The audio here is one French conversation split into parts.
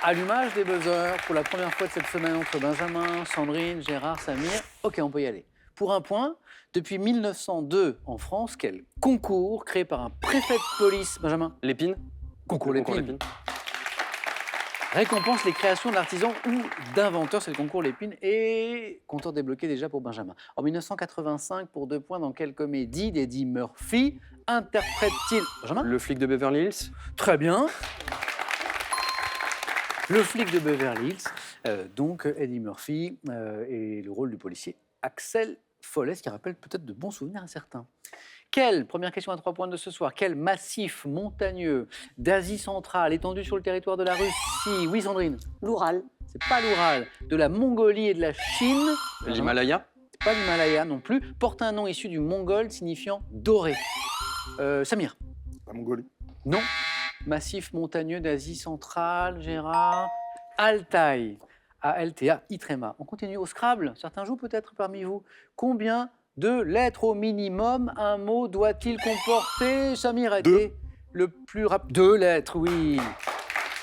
Allumage des buzzers pour la première fois de cette semaine entre Benjamin, Sandrine, Gérard, Samir. Ok, on peut y aller. Pour un point, depuis 1902 en France, quel concours créé par un préfet de police, Benjamin? Lépine. Concours Le concours Lépine. Récompense les créations d'artisans ou d'inventeurs, c'est le concours Lépine. Et compteur débloqué déjà pour Benjamin. En 1985, pour 2 points, dans quelle comédie d'Eddie Murphy interprète-t-il Benjamin? Le flic de Beverly Hills. Très bien. Le flic de Beverly Hills, donc Eddie Murphy et le rôle du policier Axel Follet, ce qui rappelle peut-être de bons souvenirs à certains. Première question à 3 points de ce soir, quel massif montagneux d'Asie centrale étendu sur le territoire de la Russie? Oui, Sandrine? L'Oural. C'est pas l'Oural. De la Mongolie et de la Chine? L'Himalaya. C'est pas l'Himalaya non plus. Porte un nom issu du mongol signifiant doré. Samir? La Mongolie. Non. Massif montagneux d'Asie centrale, Gérard. Altaï. A-L-T-A-I tréma. On continue au Scrabble. Certains jouent peut-être parmi vous. Combien de lettres au minimum un mot doit-il comporter? Samir a été le plus rapide. 2 lettres, oui.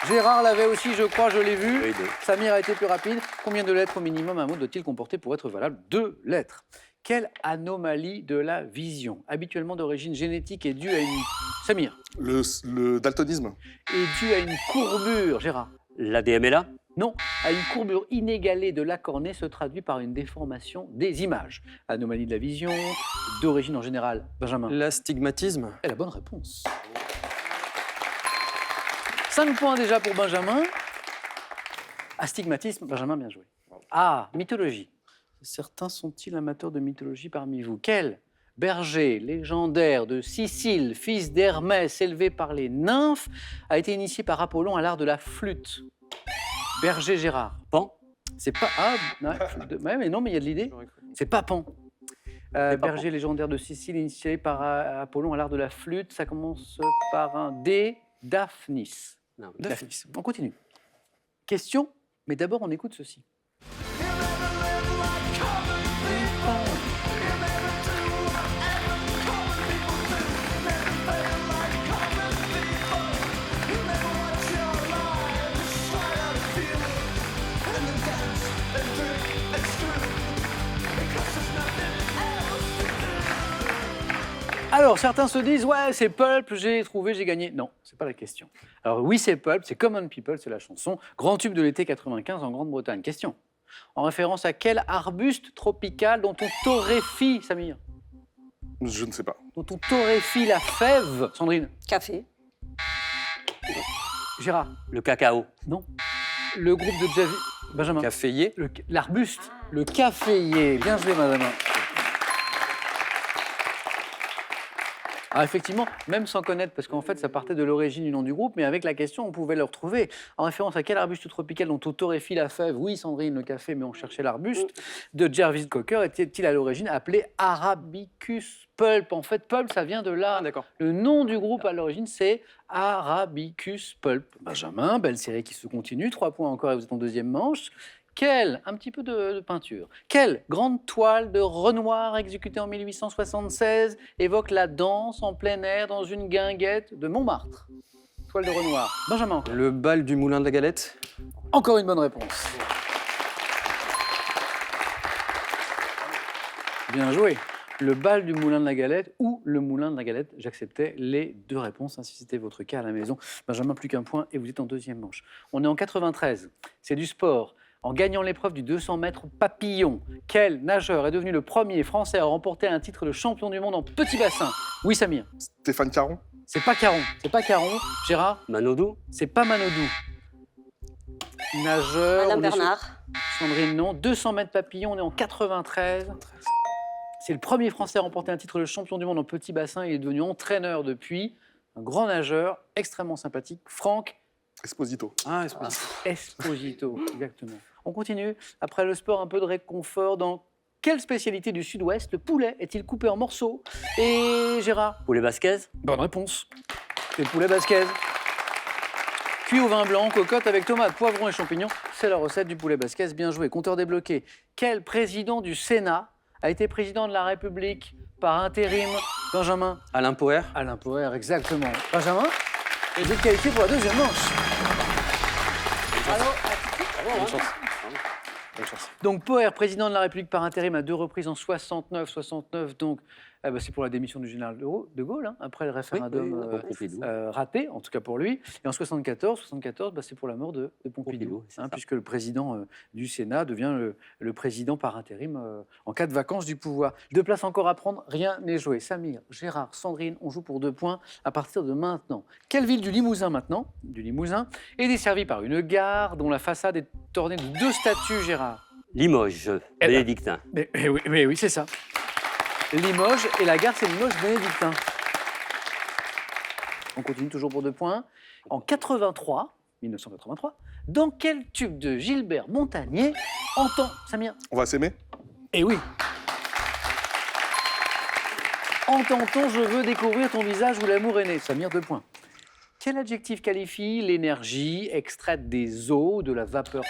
Gérard l'avait aussi, je crois, je l'ai vu. Oui, 2. Samir a été plus rapide. Combien de lettres au minimum un mot doit-il comporter pour être valable? 2 lettres. Quelle anomalie de la vision, habituellement d'origine génétique, est due à une... Samir. Le daltonisme. Est due à une courbure, Gérard. L'ADMLA. Non, à une courbure inégalée de la cornée se traduit par une déformation des images. Anomalie de la vision, d'origine en général, Benjamin. L'astigmatisme. Et la bonne réponse. 5 points déjà pour Benjamin. Astigmatisme, Benjamin, bien joué. Ah, mythologie. Certains sont-ils amateurs de mythologie parmi vous? Quel berger légendaire de Sicile, fils d'Hermès, élevé par les nymphes, a été initié par Apollon à l'art de la flûte? Berger Gérard. Pan. C'est pas... Ah, ouais, mais non, mais il y a de l'idée. C'est pas Pan. Berger légendaire de Sicile, initié par Apollon à l'art de la flûte. Ça commence par un D. Daphnis. Non, Daphnis. On continue. Question, mais d'abord on écoute ceci. Alors, certains se disent, ouais, c'est Pulp, j'ai trouvé, j'ai gagné. Non, c'est pas la question. Alors oui, c'est Pulp, c'est Common People, c'est la chanson. Grand tube de l'été 95 en Grande-Bretagne. Question. En référence à quel arbuste tropical dont on torréfie, Samir? Je ne sais pas. Dont on torréfie la fève, Sandrine? Café. Gérard? Le cacao. Non. Le groupe de Javi... Benjamin? Caféier. L'arbuste. Le caféier. Bien joué, Benjamin. Alors effectivement, même sans connaître, parce qu'en fait, ça partait de l'origine du nom du groupe, mais avec la question, on pouvait le retrouver. En référence à quel arbuste tropical dont on torréfie la fève? Oui, Sandrine, le café, mais on cherchait l'arbuste. De Jarvis Cocker était-il à l'origine appelé Arabicus pulp? En fait, pulp, ça vient de là. Ah, d'accord. Le nom du groupe à l'origine, c'est Arabicus pulp. Benjamin, belle série qui se continue. 3 points encore et vous êtes en deuxième manche. Un petit peu de peinture. Quelle grande toile de Renoir exécutée en 1876 évoque la danse en plein air dans une guinguette de Montmartre? Toile de Renoir. Benjamin. Encore. Le bal du moulin de la Galette. Encore une bonne réponse. Bien joué. Le bal du moulin de la Galette ou le moulin de la Galette, j'acceptais les 2 réponses, hein, si c'était votre cas à la maison. Benjamin, plus qu'un point et vous êtes en deuxième manche. On est en 93, c'est du sport. En gagnant l'épreuve du 200 mètres papillon, quel nageur est devenu le premier Français à remporter un titre de champion du monde en petit bassin? Oui, Samir. Stéphane Caron. C'est pas Caron. Gérard? Manodou. C'est pas Manodou. Nageur. Alain on est sur- Bernard. Sandrine, non. 200 mètres papillon, on est en 93. C'est le premier Français à remporter un titre de champion du monde en petit bassin. Il est devenu entraîneur depuis. Un grand nageur, extrêmement sympathique. Franck Esposito. Ah, Esposito, exactement. On continue. Après le sport, un peu de réconfort. Dans quelle spécialité du Sud-Ouest le poulet est-il coupé en morceaux? Et Gérard? Poulet basquez. Bonne réponse. C'est le poulet basquez. Cuit au vin blanc, cocotte avec tomates, poivrons et champignons. C'est la recette du poulet basquez. Bien joué. Compteur débloqué. Quel président du Sénat a été président de la République par intérim? Benjamin? Alain Poher. Alain Poher, exactement. Benjamin? Et vous êtes qualifié pour la deuxième manche. Bonne chance. Bonne chance. Donc Poher, président de la République par intérim à 2 reprises en 69, donc c'est pour la démission du général de Gaulle, hein, après le référendum Pompidou. raté, en tout cas pour lui. Et en 74, c'est pour la mort de Pompidou, Pompidou, c'est ça. puisque le président du Sénat devient le président par intérim en cas de vacance du pouvoir. 2 places encore à prendre, rien n'est joué. Samir, Gérard, Sandrine, on joue pour 2 points à partir de maintenant. Quelle ville du Limousin maintenant, est desservie par une gare dont la façade est ornée de 2 statues, Gérard? Limoges, ben, bénédictin. Mais oui, c'est ça. Limoges, et la gare, c'est Limoges bénédictin. On continue toujours pour 2 points. En 1983, dans quel tube de Gilbert Montagnier entend Samir? On va s'aimer. Eh oui. Entend-on je veux découvrir ton visage où l'amour est né? Samir, 2 points. Quel adjectif qualifie l'énergie extraite des eaux ou de la vapeur?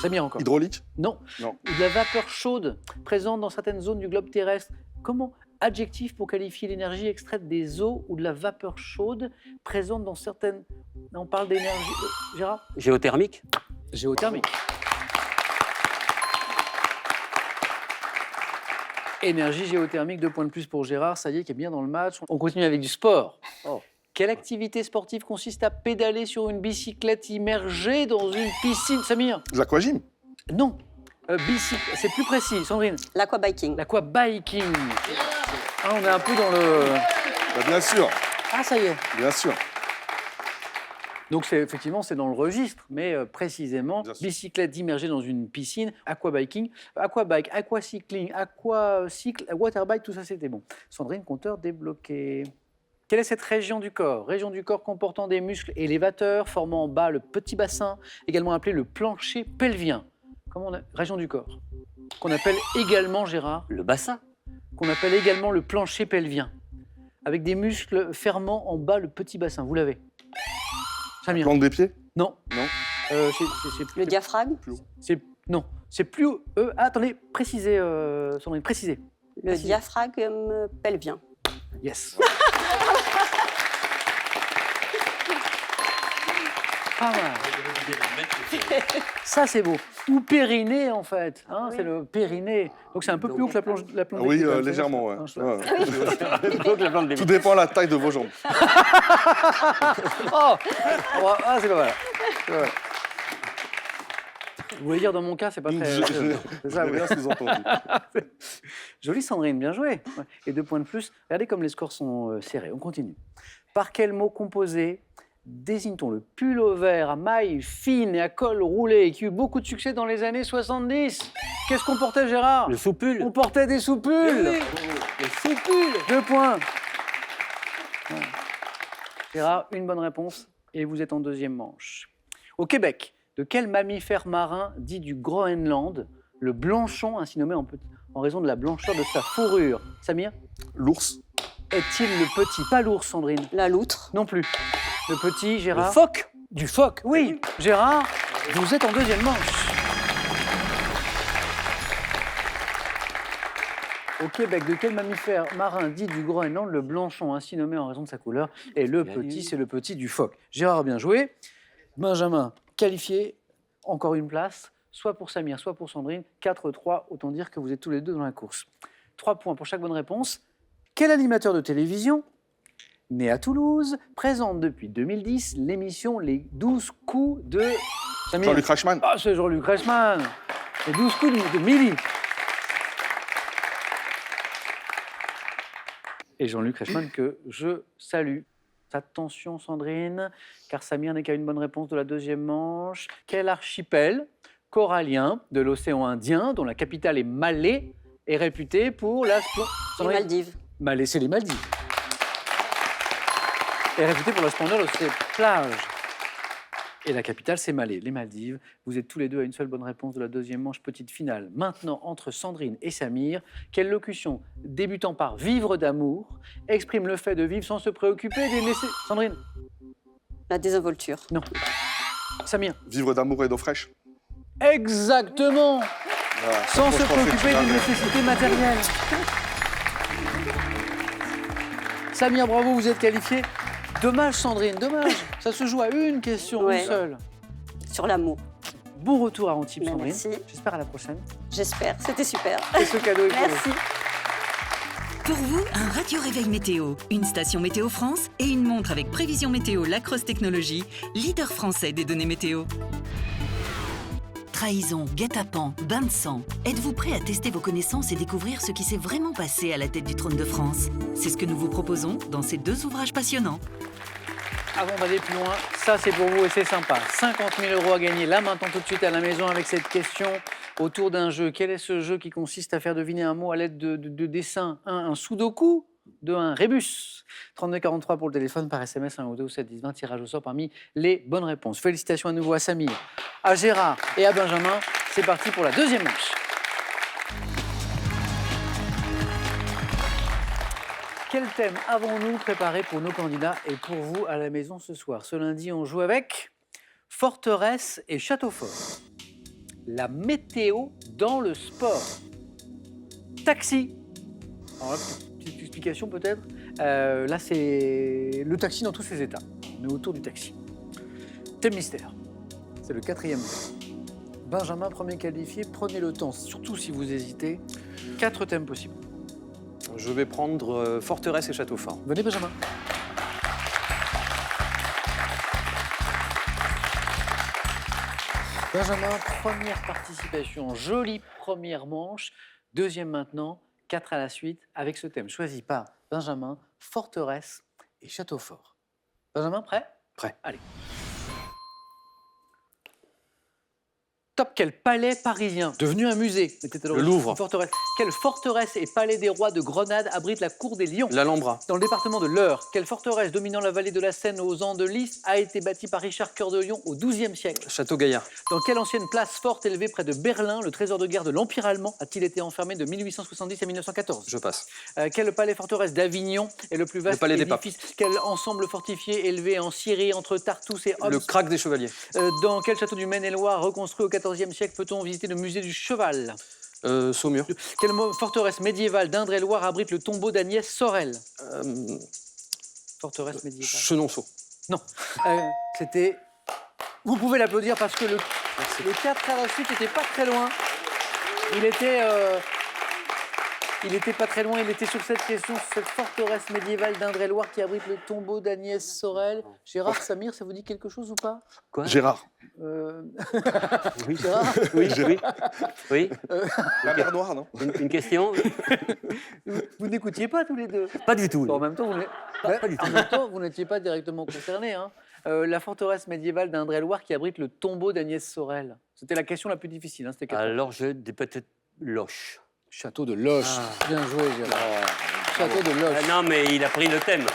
Samir encore. Hydraulique. Non. Non. Ou de la vapeur chaude présente dans certaines zones du globe terrestre. Comment? Adjectif pour qualifier l'énergie extraite des eaux ou de la vapeur chaude présente dans certaines... On parle d'énergie... Gérard? Géothermique. Géothermique. Énergie géothermique, 2 points de plus pour Gérard. Ça y est, qui est bien dans le match. On continue avec du sport. Oh. Quelle activité sportive consiste à pédaler sur une bicyclette immergée dans une piscine? Samir? L'aquagym. Non. C'est plus précis. Sandrine? L'aquabiking. L'aquabiking. Ah, on est un peu dans le... Bah, bien sûr, Ah, ça y est. bien sûr. Donc, effectivement, c'est dans le registre, mais précisément, Bien sûr. bicyclette immergée dans une piscine, aquabiking, aquabike, aquacycling, aquacycle, waterbike, tout ça, c'était bon. Sandrine, compteur débloqué. Quelle est cette région du corps? Région du corps comportant des muscles élévateurs, formant en bas le petit bassin, également appelé le plancher pelvien. Région du corps. Qu'on appelle également, Gérard, Le bassin. qu'on appelle également le plancher pelvien, avec des muscles fermant en bas le petit bassin. Vous l'avez? Samir? Plante des pieds. Non. Non. Le diaphragme. Non. C'est plus... attendez, précisez, Sandrine, précisez. Le diaphragme pelvien. Yes. Pas mal. Ça, c'est beau. Ou périnée, en fait. Hein, Oui. C'est le périnée. Donc, c'est un peu plus haut que la plante Ah oui, d'équilibre, hein, légèrement, ouais. c'est ça. Ouais. Tout dépend de la taille de vos jambes. Oh, c'est pas mal. C'est pas mal. Vous voulez dire, dans mon cas, c'est pas très... C'est ça, J'ai oui. rien sous-entendu. Jolie Sandrine, bien joué. Ouais. Et 2 points de plus. Regardez comme les scores sont serrés. On continue. Par quel mot composé désigne-t-on le pullover à mailles fines et à col roulé qui eut beaucoup de succès dans les années 70? Qu'est-ce qu'on portait, Gérard? Le soupule. On portait des soupules. Le soupule. 2 points. Ouais. Gérard, une bonne réponse et vous êtes en 2e manche. Au Québec, de quel mammifère marin dit du Groenland le blanchon, ainsi nommé en raison de la blancheur de sa fourrure? Samir? L'ours. Est-il le petit? Pas l'ours, Sandrine. La loutre. Non plus. Le petit, Le Gérard? phoque. Du phoque, oui. Gérard, vous êtes en 2e manche. Au Québec, de quel mammifère marin dit du Groenland le blanchon, ainsi nommé en raison de sa couleur? Et le Bien petit, vu. c'est le petit du phoque. Gérard, bien joué. Benjamin, qualifié, encore une place, soit pour Samir, soit pour Sandrine. 4-3, autant dire que vous êtes tous les deux dans la course. 3 points pour chaque bonne réponse. Quel animateur de télévision, né à Toulouse, présente depuis 2010 l'émission Les 12 coups de... Samir. Jean-Luc Reichmann. Ah, c'est Jean-Luc Reichmann. Les 12 coups de Milly. Et Jean-Luc Reichmann que je salue. Attention Sandrine, car Samir n'est qu'à une bonne réponse de la 2e manche. Quel archipel corallien de l'océan Indien, dont la capitale est Malé, est réputé pour la... Les Sandrine? Maldives. Malé, c'est les Maldives. Est réputé pour la splendeur de ses plages. Et la capitale, c'est Malé, les Maldives. Vous êtes tous les deux à une seule bonne réponse de la 2e manche, petite finale. Maintenant, entre Sandrine et Samir, quelle locution, débutant par « vivre d'amour », exprime le fait de vivre sans se préoccuper des nécessités... Sandrine? La désinvolture. Non. Samir? Vivre d'amour et d'eau fraîche. Exactement. Voilà, ça, Sans se franchement, c'est préoccuper jamais. des nécessités matérielles. Samir, bravo, vous êtes qualifié. Dommage, Sandrine, dommage. Ça se joue à une question, Ouais. une seule. sur l'amour. Bon retour à Antibes, Ben, Sandrine. merci. J'espère à la prochaine. J'espère. C'était super. Et ce cadeau est pour vous. Merci. Pour vous, un radio réveil météo, une station Météo France et une montre avec prévision météo Lacrosse Technologies, leader français des données météo. Trahison, guet-apens, bain de sang. Êtes-vous prêt à tester vos connaissances et découvrir ce qui s'est vraiment passé à la tête du trône de France? C'est ce que nous vous proposons dans ces 2 ouvrages passionnants. Avant d'aller plus loin, ça c'est pour vous et c'est sympa. 50 000 € à gagner là maintenant tout de suite à la maison avec cette question autour d'un jeu. Quel est ce jeu qui consiste à faire deviner un mot à l'aide de dessins? Un sudoku, un rébus. 3243 pour le téléphone, par SMS, 1 ou 2 ou 7 10 20, tirage au sort parmi les bonnes réponses. Félicitations à nouveau à Samir, à Gérard et à Benjamin. C'est parti pour la deuxième manche. Quel thème avons-nous préparé pour nos candidats et pour vous à la maison ce soir? Ce lundi, on joue avec forteresse et château fort. La météo dans le sport. Taxi. Alors là, petite explication peut-être. Là, c'est le taxi dans tous ses états. On est autour du taxi. Thème mystère. C'est le 4e. Benjamin, premier qualifié, prenez le temps, surtout si vous hésitez. 4 thèmes possibles. Je vais prendre forteresse et château fort. Venez, Benjamin. Benjamin, première participation, jolie première manche. Deuxième maintenant, 4 à la suite avec ce thème choisi par Benjamin, forteresse et château fort. Benjamin, prêt? Prêt. Allez. Top, quel palais parisien, devenu un musée, était alors Le Louvre. une forteresse. Quelle forteresse et palais des rois de Grenade abrite la cour des Lions? L'Alhambra. Dans le département de l'Eure, quelle forteresse dominant la vallée de la Seine aux Andelys a été bâtie par Richard Cœur de Lion au XIIe siècle? Château Gaillard. Dans quelle ancienne place forte élevée près de Berlin, le trésor de guerre de l'Empire allemand a-t-il été enfermé de 1870 à 1914? Je passe. Quel palais forteresse d'Avignon est le plus vaste Le palais des édifice? Quel ensemble fortifié élevé en Syrie entre Tartous et Homs? Le crack des chevaliers. Dans quel château du Maine-et-Loire reconstruit au XIVe siècle peut-on visiter le musée du cheval? Saumur. Quelle forteresse médiévale d'Indre-et-Loire abrite le tombeau d'Agnès Sorel? Forteresse médiévale. Chenonceau. Non, c'était... Vous pouvez l'applaudir parce que le 4 à la suite n'était pas très loin. Il était pas très loin, il était sur cette question, sur cette forteresse médiévale d'Indre-et-Loire qui abrite le tombeau d'Agnès Sorel. Gérard, Samir, ça vous dit quelque chose ou pas? Quoi? Gérard. Oui. Gérard, Oui. Oui. La mer Noire, non? Une question? vous n'écoutiez pas tous les deux? Pas du tout. Bon, en même temps, vous n'étiez pas directement concernés. Hein. La forteresse médiévale d'Indre-et-Loire qui abrite le tombeau d'Agnès Sorel. C'était la question la plus difficile. Hein, c'était quatre- Alors, je dis peut-être Loche. Château de Loche. Ah. Bien joué, Gérard. Château de Loche. Non, mais il a pris le thème.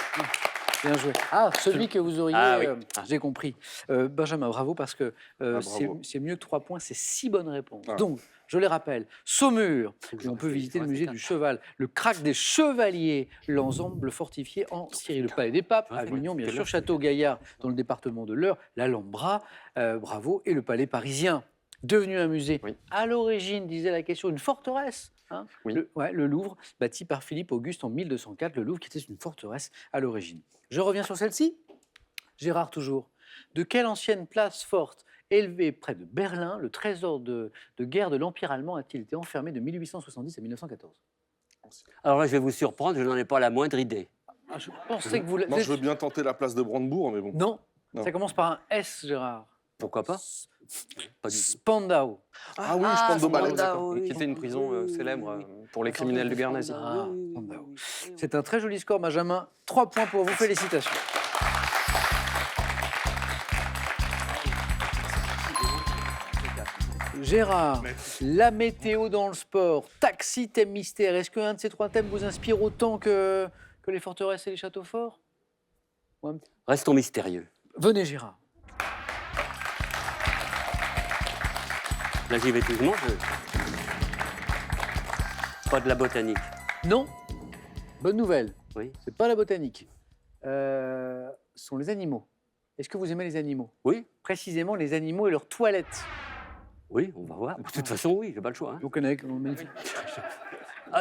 Bien joué. Ah, celui que vous auriez, Ah oui. j'ai compris. Benjamin, bravo, parce que bravo. c'est mieux que 3 points, c'est 6 bonnes réponses. Ah. Donc, je les rappelle, Saumur, Faut que où je on peut réfléchisse, visiter le ouais, musée c'est du ça. cheval, le crack des chevaliers, l'ensemble fortifié en Syrie, le palais des papes, Ouais, c'est Avignon, bien. bien C'est sûr, bien. Château Gaillard, dans le département de l'Eure, l'Alhambra, bravo, et le palais parisien, devenu un musée. Oui. À l'origine, disait la question, une forteresse. Hein, Oui. le Louvre, bâti par Philippe Auguste en 1204, le Louvre qui était une forteresse à l'origine. Je reviens sur celle-ci. Gérard toujours. De quelle ancienne place forte élevée près de Berlin, le trésor de guerre de l'Empire allemand a-t-il été enfermé de 1870 à 1914? Alors là, je vais vous surprendre, je n'en ai pas la moindre idée. Ah, je pensais que vous... Moi, je veux bien tenter la place de Brandebourg, mais bon. Non, Non. ça commence par un S, Gérard. Pourquoi pas? Pas du tout. Spandau. Ah oui, je Ah, pense au ballet. Spandau, oui. Qui était une prison célèbre pour les criminels de guerre nazis. Ah, Spandau. C'est un très joli score, Benjamin. 3 points pour vous, félicitations. Gérard, la météo dans le sport, taxi, thème mystère. Est-ce qu'un de ces 3 thèmes vous inspire autant que les forteresses et les châteaux forts? Ouais. Restons mystérieux. Venez, Gérard. Là, j'y vais tout doucement. Pas de la botanique. Non. Bonne nouvelle. Oui. C'est pas la botanique. Ce sont les animaux. Est-ce que vous aimez les animaux? Oui. Précisément les animaux et leurs toilettes. Oui, on va voir. De toute façon, oui, j'ai pas le choix. Hein. Vous connaissez magnifique.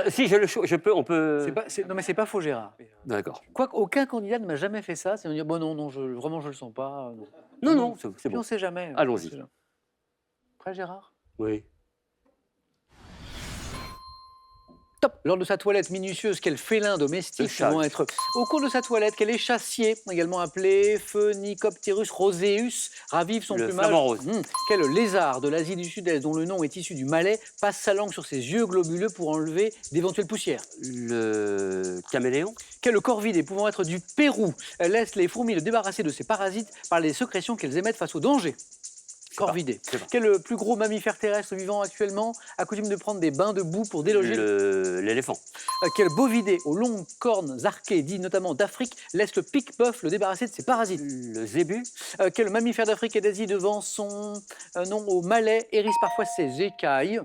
Si, je peux, on peut... Non, mais c'est pas faux, Gérard. D'accord. Quoique aucun candidat ne m'a jamais fait ça, c'est de me dire bon non, vraiment je le sens pas. Non, c'est Puis bon. on sait jamais. Allons-y. On sait jamais. Prêt, Gérard? Oui. Top. Lors de sa toilette minutieuse, quel félin domestique Le chat. pouvant être au cours de sa toilette, quel échassier, également appelé Phoenicopterus roseus, ravive son Le plumage. flamant rose. Quel lézard de l'Asie du Sud-Est, dont le nom est issu du malais, passe sa langue sur ses yeux globuleux pour enlever d'éventuelles poussières. Le caméléon. Quel corvidé pouvant être du Pérou laisse les fourmis le débarrasser de ses parasites par les sécrétions qu'elles émettent face au danger. Corvidé. c'est pas. Quel plus gros mammifère terrestre vivant actuellement a coutume de prendre des bains de boue pour déloger L'éléphant. Quel bovidé aux longues cornes arquées, dit notamment d'Afrique, laisse le pique-boeuf le débarrasser de ses parasites. Le zébu. Quel mammifère d'Afrique et d'Asie devant son nom au malais hérisse parfois ses écailles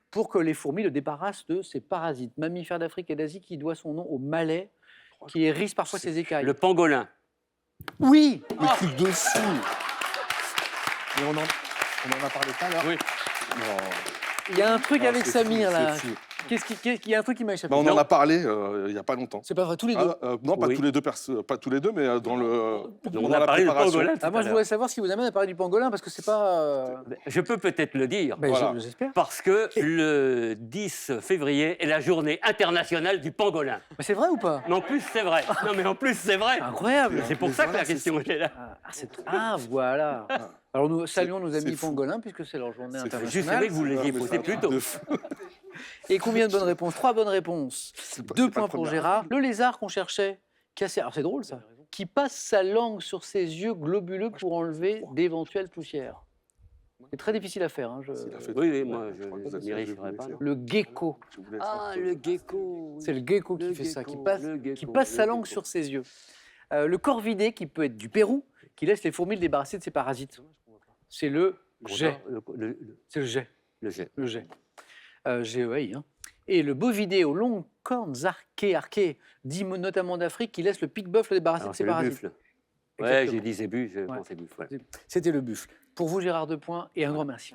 pour que les fourmis le débarrassent de ses parasites. Mammifère d'Afrique et d'Asie qui doit son nom au malais, qui hérisse parfois ses écailles. Le pangolin. Oui. Le truc de fou. Mais on en a parlé tout à l'heure. Oui. Non. Il y a un truc Ah, avec c'est Samir fou, là. c'est fou. Il y a un truc qui m'a échappé. Bah, on en Non, a parlé il n'y a pas longtemps. c'est pas vrai, tous les deux. Non, pas Oui. tous les deux, pas tous les deux, mais dans le. On dans a la parlé du préparation. pangolin tout Moi, à je l'heure. voudrais savoir ce qui vous amène à parler du pangolin, parce que c'est pas... Je peux peut-être le dire. Ben, Voilà. j'espère. Parce que le 10 février est la journée internationale du pangolin. Mais c'est vrai ou pas? Mais en plus, c'est vrai. Non, mais en plus, c'est vrai. Incroyable. C'est pour Mais ça que voilà, la c'est question est là. Voilà. Alors nous saluons nos amis c'est fou. pangolins, puisque c'est leur journée C'est fou. Je savais internationale. que vous l'aviez mais posé c'est un plus truc tôt. de fou. Et combien de bonnes réponses? 3 bonnes réponses. C'est pas- 2 c'est pas points la pour première. Gérard. Le lézard qu'on cherchait, alors c'est drôle ça, qui passe sa langue sur ses yeux globuleux pour enlever d'éventuelles poussières. C'est très difficile à faire. Hein, Il a fait- Oui, moi, je crois que vous je êtes n'y sûr que réussirai vous pas. voulez non. Le gecko. faire. Je voulais Ah, faire- le gecko. C'est le gecko qui Le fait ça, qui gecko, passe, le qui gecko, passe sa le langue gecko. sur ses yeux. Le corvidé, qui peut être du Pérou, qui laisse les fourmis le débarrasser de ses parasites. C'est le jet. C'est le jet. Le jet. Le jet. G-E-I. Hein. Et le bovidé aux longues cornes arquées, dit notamment d'Afrique, qui laisse le pique-boeuf le débarrasser Alors, de ses c'est le parasites. buffle. Ouais, Exactement. j'ai dit zébu, je Ouais. pensais buffle. Voilà. C'était le buffle. Pour vous, Gérard, 2 points et un grand merci.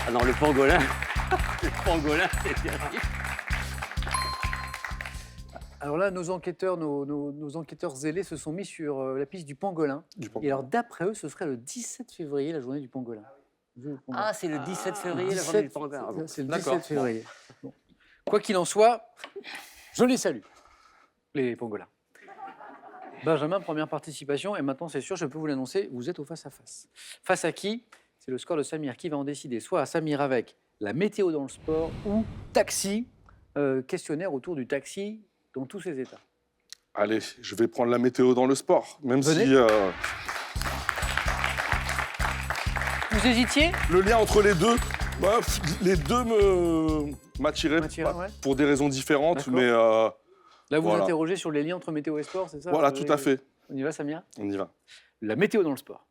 Ah non, le pangolin. Le pangolin, c'est terrible. Alors là, nos enquêteurs zélés se sont mis sur la piste du pangolin. Du Et pangolin. alors, d'après eux, ce serait le 17 février, la journée du pangolin. Ah, c'est le 17 février, la journée du pangolin. Ah bon. C'est le D'accord. 17 février. Bon. Quoi qu'il en soit, je les salue, les pangolins. Benjamin, première participation, et maintenant c'est sûr, je peux vous l'annoncer, vous êtes au face-à-face. Face à qui? C'est le score de Samir qui va en décider, soit à Samir avec la météo dans le sport ou taxi, questionnaire autour du taxi dans tous ses états. Allez, je vais prendre la météo dans le sport. Même Venez. si Vous hésitiez? le lien entre les deux, bah, les deux m'attiraient M'attiraient, ouais. pour des raisons différentes. D'accord. Mais Là, vous Voilà. interrogez sur les liens entre météo et sport, c'est ça? voilà, tout à fait. On y va, Samir? On y va. La météo dans le sport.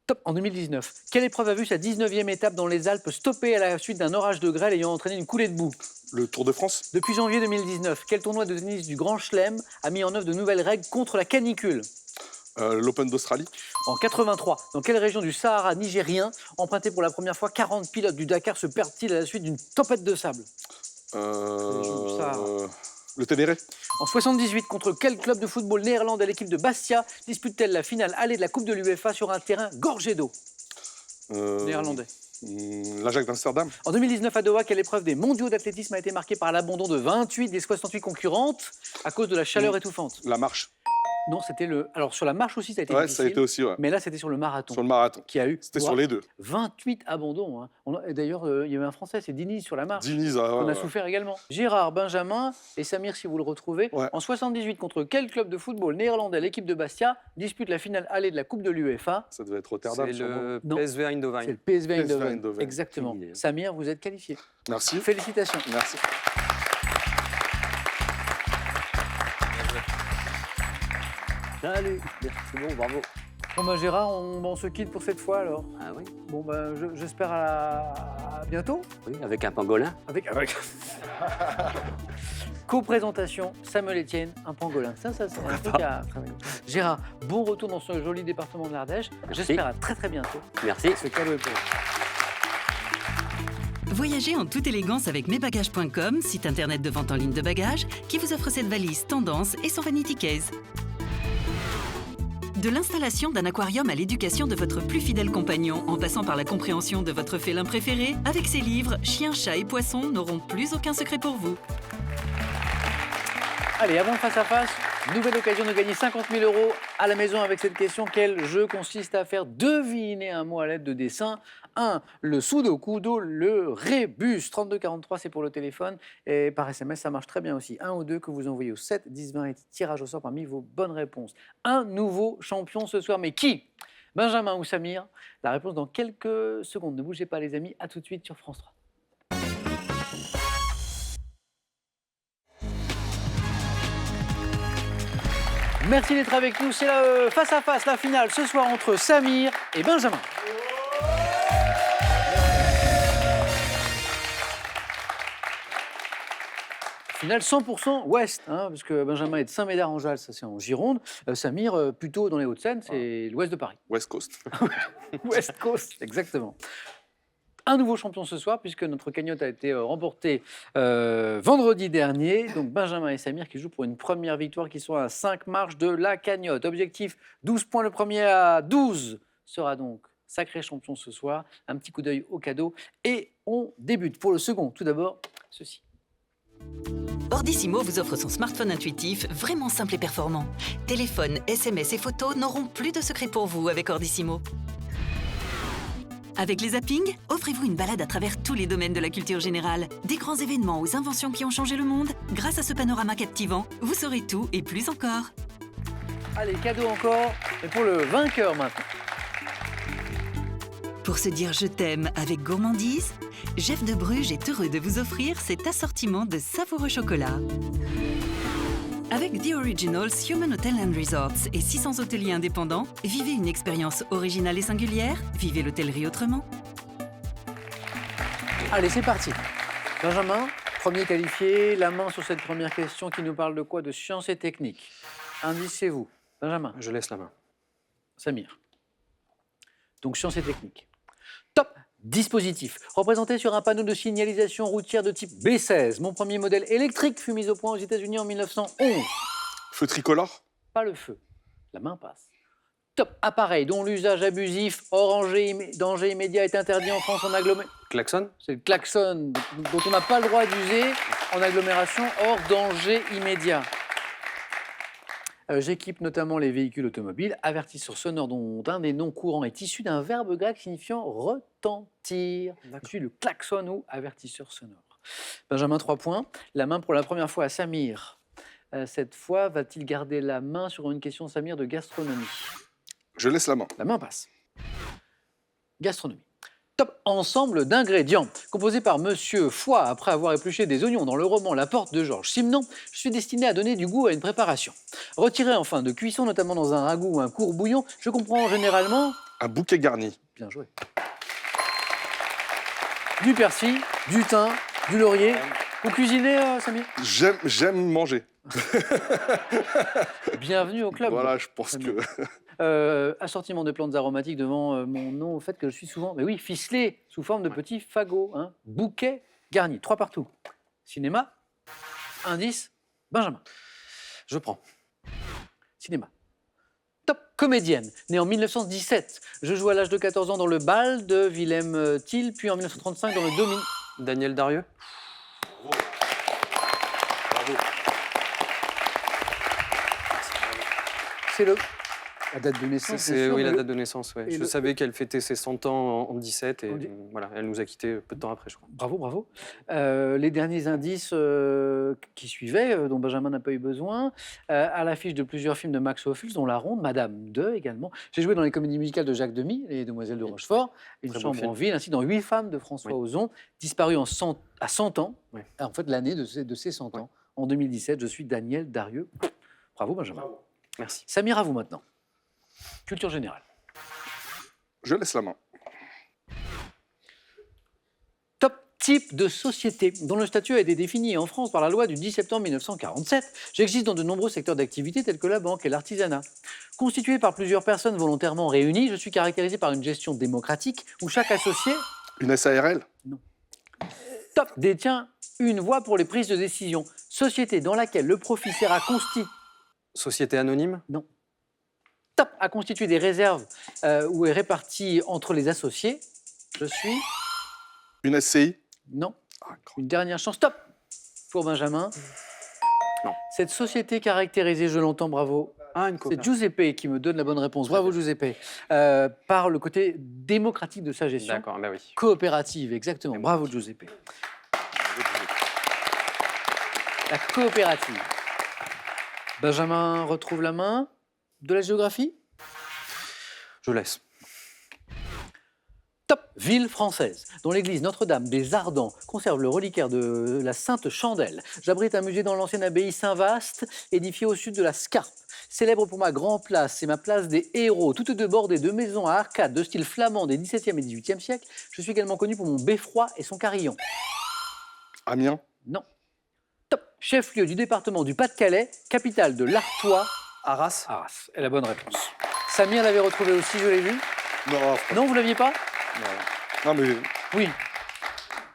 Top, en 2019. Quelle épreuve a vu sa 19e étape dans les Alpes stoppée à la suite d'un orage de grêle ayant entraîné une coulée de boue? Le Tour de France, Depuis janvier 2019, quel tournoi de tennis du Grand Chelem a mis en œuvre de nouvelles règles contre la canicule? l'Open d'Australie, En 83, dans quelle région du Sahara nigérien, emprunté pour la première fois, 40 pilotes du Dakar se perdent-ils à la suite d'une tempête de sable? le Ténéré, En 78, contre quel club de football néerlandais l'équipe de Bastia dispute-t-elle la finale allée de la Coupe de l'UEFA sur un terrain gorgé d'eau? Néerlandais. l'Ajax d'Amsterdam, En 2019 à Doha, quelle épreuve des mondiaux d'athlétisme a été marquée par l'abandon de 28 des 68 concurrentes à cause de la chaleur étouffante? la marche. Non, c'était le... Alors sur la marche aussi, ça a été Ouais, difficile. ça a été aussi, ouais. Mais là, c'était sur le marathon, Sur le marathon. qui a eu C'était sur les deux. 28 abandons. Hein. Et d'ailleurs, il y avait un Français, c'est Diniz sur la marche. Diniz, On a souffert également. Gérard, Benjamin et Samir, si vous le retrouvez. Ouais. En 78, contre quel club de football néerlandais l'équipe de Bastia dispute la finale allée de la Coupe de l'UEFA? ça devait être Rotterdam. C'est sûrement. le Non. PSV C'est Eindhoven. le PSV PSV Eindhoven. Eindhoven. Exactement. Aucune idée. Samir, vous êtes qualifié. Merci. Félicitations. Merci. Salut. Merci, bon, bravo. Bon bah Gérard, on se quitte pour cette fois alors. Ah oui, Bon bah j'espère à bientôt. oui, avec un pangolin. Avec... Co-présentation, Samuel Etienne, un pangolin. Ça c'est un truc à travailler. Gérard, bon retour dans ce joli département de l'Ardèche. Merci. J'espère à très très bientôt. Merci. Ce cadeau est pour vous. Voyagez en toute élégance avec mesbagages.com, site internet de vente en ligne de bagages, qui vous offre cette valise tendance et son vanity case. De l'installation d'un aquarium à l'éducation de votre plus fidèle compagnon, en passant par la compréhension de votre félin préféré, avec ces livres, chiens, chats et poissons n'auront plus aucun secret pour vous. Allez, avant le face-à-face, nouvelle occasion de gagner 50 000 € à la maison avec cette question. Quel jeu consiste à faire deviner un mot à l'aide de dessin? 1. Le sudoku, 2. Le rébus. 3243, c'est pour le téléphone. Et par SMS, ça marche très bien aussi. 1 ou 2 que vous envoyez au 7, 10, 20 et tirage au sort parmi vos bonnes réponses. Un nouveau champion ce soir, mais qui? Benjamin ou Samir? La réponse dans quelques secondes. Ne bougez pas les amis, à tout de suite sur France 3. Merci d'être avec nous. C'est la face-à-face, la finale ce soir entre Samir et Benjamin. Finale 100% ouest, hein, parce que Benjamin est de Saint-Médard-en-Jalles, ça c'est en Gironde. Samir, plutôt dans les Hauts-de-Seine, c'est l'ouest de Paris. West Coast. West Coast, exactement. Un nouveau champion ce soir, puisque notre cagnotte a été remportée vendredi dernier. Donc Benjamin et Samir qui jouent pour une première victoire, qui sont à 5 marches de la cagnotte. Objectif, 12 points, le premier à 12 sera donc sacré champion ce soir. Un petit coup d'œil au cadeau. Et on débute pour le second. Tout d'abord, ceci. Ordissimo vous offre son smartphone intuitif, vraiment simple et performant. Téléphone, SMS et photos n'auront plus de secret pour vous avec Ordissimo. Avec les zappings, offrez-vous une balade à travers tous les domaines de la culture générale. Des grands événements aux inventions qui ont changé le monde. Grâce à ce panorama captivant, vous saurez tout et plus encore. Allez, cadeau encore, et pour le vainqueur maintenant. Pour se dire je t'aime avec gourmandise, Jeff de Bruges est heureux de vous offrir cet assortiment de savoureux chocolat. Avec The Originals Human Hotel and Resorts et 600 hôteliers indépendants, vivez une expérience originale et singulière, vivez l'hôtellerie autrement. Allez, c'est parti. Benjamin, premier qualifié, la main sur cette première question qui nous parle de quoi? De sciences et techniques. Indice, c'est vous. Benjamin. Je laisse la main. Samir. Donc, sciences et techniques. Top. Dispositif. Représenté sur un panneau de signalisation routière de type B16. Mon premier modèle électrique fut mis au point aux États-Unis en 1911. Feu tricolore. Pas le feu. La main passe. Top. Appareil dont l'usage abusif, danger immédiat est interdit en France en agglomération. Klaxon? C'est le klaxon dont on n'a pas le droit d'user en agglomération hors danger immédiat. J'équipe notamment les véhicules automobiles. Avertisseur sonore dont un des noms courants est issu d'un verbe grec signifiant retentir. Je suis le klaxon ou avertisseur sonore. Benjamin, 3 points. La main pour la première fois à Samir. Cette fois, va-t-il garder la main sur une question, Samir, de gastronomie? Je laisse la main. La main passe. Gastronomie. Top. Ensemble d'ingrédients. Composé par Monsieur Foy, après avoir épluché des oignons dans le roman La Porte de Georges Simenon, je suis destiné à donner du goût à une préparation. Retiré en fin de cuisson, notamment dans un ragoût ou un court bouillon, je comprends généralement... Un bouquet garni. Bien joué. Du persil, du thym, du laurier. Vous cuisinez, Samir? J'aime manger. Bienvenue au club. Voilà, je pense que... Assortiment de plantes aromatiques devant mon nom au fait que je suis souvent, mais oui, ficelé sous forme de petits fagots. Hein. Bouquet garni, 3 partout. Cinéma, indice, Benjamin. Je prends. Cinéma. Top. Comédienne, née en 1917. Je joue à l'âge de 14 ans dans Le Bal de Willem Thiel, puis en 1935 dans Le Domine. Daniel Darieux? C'est la date de naissance. C'est bien sûr, oui, mais la date de naissance. Ouais. Je savais qu'elle fêtait ses 100 ans en 17 et voilà, elle nous a quittés peu de temps après, je crois. Bravo, bravo. Les derniers indices qui suivaient, dont Benjamin n'a pas eu besoin, à l'affiche de plusieurs films de Max Ophuls, dont La Ronde, Madame 2 également. J'ai joué dans les comédies musicales de Jacques Demy, Les Demoiselles de Rochefort, Une Très beau chambre film. en ville, ainsi dans 8 femmes de François Ozon, disparu à 100 ans, Oui. en fait l'année de ses 100 ans. En 2017, je suis Daniel Darieux. Bravo Benjamin. Bravo. Merci. Samir, à vous maintenant. Culture générale. Je laisse la main. Top type de société dont le statut a été défini en France par la loi du 10 septembre 1947. J'existe dans de nombreux secteurs d'activité tels que la banque et l'artisanat. Constitué par plusieurs personnes volontairement réunies, je suis caractérisé par une gestion démocratique où chaque associé... Une SARL. Top détient une voix pour les prises de décision. Société dans laquelle le profit sert à Société anonyme. Top à constituer des réserves ou est réparti entre les associés. Je suis. Une SCI. Non. Ah, Une dernière chance. Top pour Benjamin. Non. Cette société caractérisée, je l'entends, bravo. Ah, une C'est coopérative. Giuseppe qui me donne la bonne réponse. Bravo Giuseppe. Par le côté démocratique de sa gestion. D'accord, bah oui. Coopérative, exactement. Bravo Giuseppe. La coopérative. Benjamin retrouve la main. De la géographie. Je laisse. Top ville française, dont l'église Notre-Dame des Ardents conserve le reliquaire de la Sainte Chandelle. J'abrite un musée dans l'ancienne abbaye Saint-Vaast, édifiée au sud de la Scarpe. Célèbre pour ma grande place et ma place des héros, toutes deux bordées de maisons à arcades de style flamand des XVIIe et XVIIIe siècles. Je suis également connu pour mon beffroi et son carillon. Amiens. Non. Top chef-lieu du département du Pas-de-Calais, capitale de l'Artois. Arras. Arras est la bonne réponse. Samir l'avait retrouvé aussi, je l'ai vu. Non, Non, vous l'aviez pas? non mais Oui.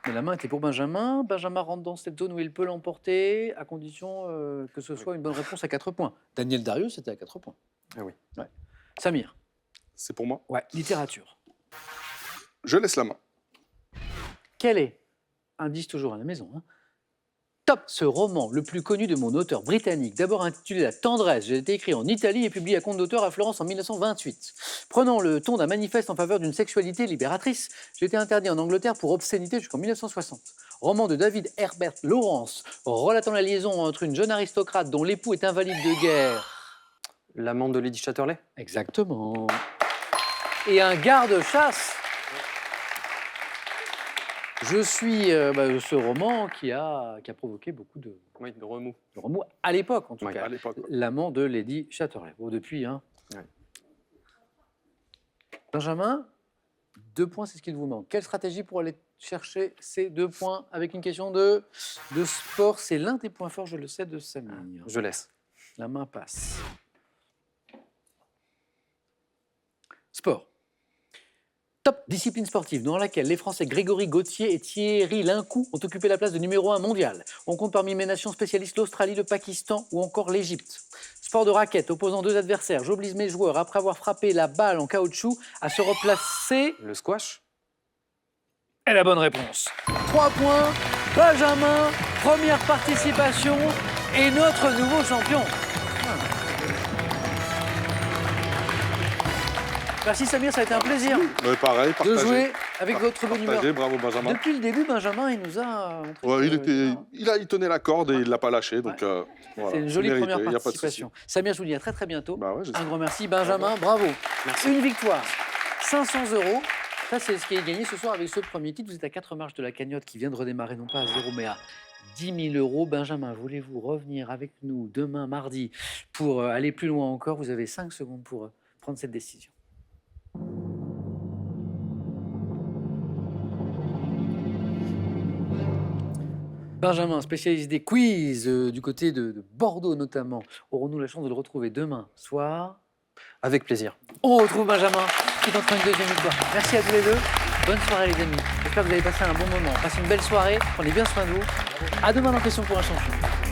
Mais la main était pour Benjamin. Benjamin rentre dans cette zone où il peut l'emporter, à condition que ce soit une bonne réponse à 4 points. Daniel Darius, c'était à 4 points. Ah oui. Ouais. Samir. c'est pour moi. Ouais. Littérature. Je laisse la main. Quel est, indice toujours à la maison, hein, top ce roman le plus connu de mon auteur britannique, d'abord intitulé La tendresse, j'ai été écrit en Italie et publié à compte d'auteur à Florence en 1928. Prenant le ton d'un manifeste en faveur d'une sexualité libératrice, j'ai été interdit en Angleterre pour obscénité jusqu'en 1960. Roman de David Herbert Lawrence, relatant la liaison entre une jeune aristocrate dont l'époux est invalide de guerre. L'amant de Lady Chatterley. Exactement. Et un garde-chasse. Je suis ce roman qui a provoqué beaucoup de Oui, de remous. remous à l'époque, en tout Ouais, cas. À l'époque. ouais. L'amant de Lady Chatterley. Bon, depuis, hein. Ouais. Benjamin, 2 points, c'est ce qu'il vous manque. Quelle stratégie pour aller chercher ces 2 points avec une question de sport? C'est l'un des points forts, je le sais, de Samir. Je laisse. La main passe. Sport. Top discipline sportive dans laquelle les Français Grégory Gauthier et Thierry Lincou ont occupé la place de numéro 1 mondial. On compte parmi mes nations spécialistes l'Australie, le Pakistan ou encore l'Égypte. Sport de raquette opposant 2 adversaires. J'oblige mes joueurs, après avoir frappé la balle en caoutchouc, à se replacer. Le squash. Et la bonne réponse. 3 points. Benjamin, première participation et notre nouveau champion. Merci Samir, ça a été un plaisir Ouais, pareil, de partagé. jouer avec votre bonne humeur. Partagé, bravo Benjamin. Depuis le début, Benjamin, il nous a montré Ouais, que- il tenait la corde et il l'a pas lâché, donc voilà. C'est une jolie mérité, première y a pas de souci. participation. Samir, je vous dis à très très bientôt. Bah ouais, Un grand merci. Benjamin, bravo. Merci. Une victoire, 500 €. Ça, c'est ce qui est gagné ce soir avec ce premier titre. Vous êtes à 4 marches de la cagnotte qui vient de redémarrer, non pas à 0, mais à 10 000 €. Benjamin, voulez-vous revenir avec nous demain, mardi, pour aller plus loin encore? Vous avez 5 secondes pour prendre cette décision. Benjamin, spécialiste des quiz du côté de Bordeaux notamment. Aurons-nous la chance de le retrouver demain soir? Avec plaisir. On retrouve Benjamin qui est en train de deuxième victoire. Merci à tous les deux. Bonne soirée les amis. J'espère que vous avez passé un bon moment. Passez une belle soirée. Prenez bien soin de vous. À demain dans Question pour un champion.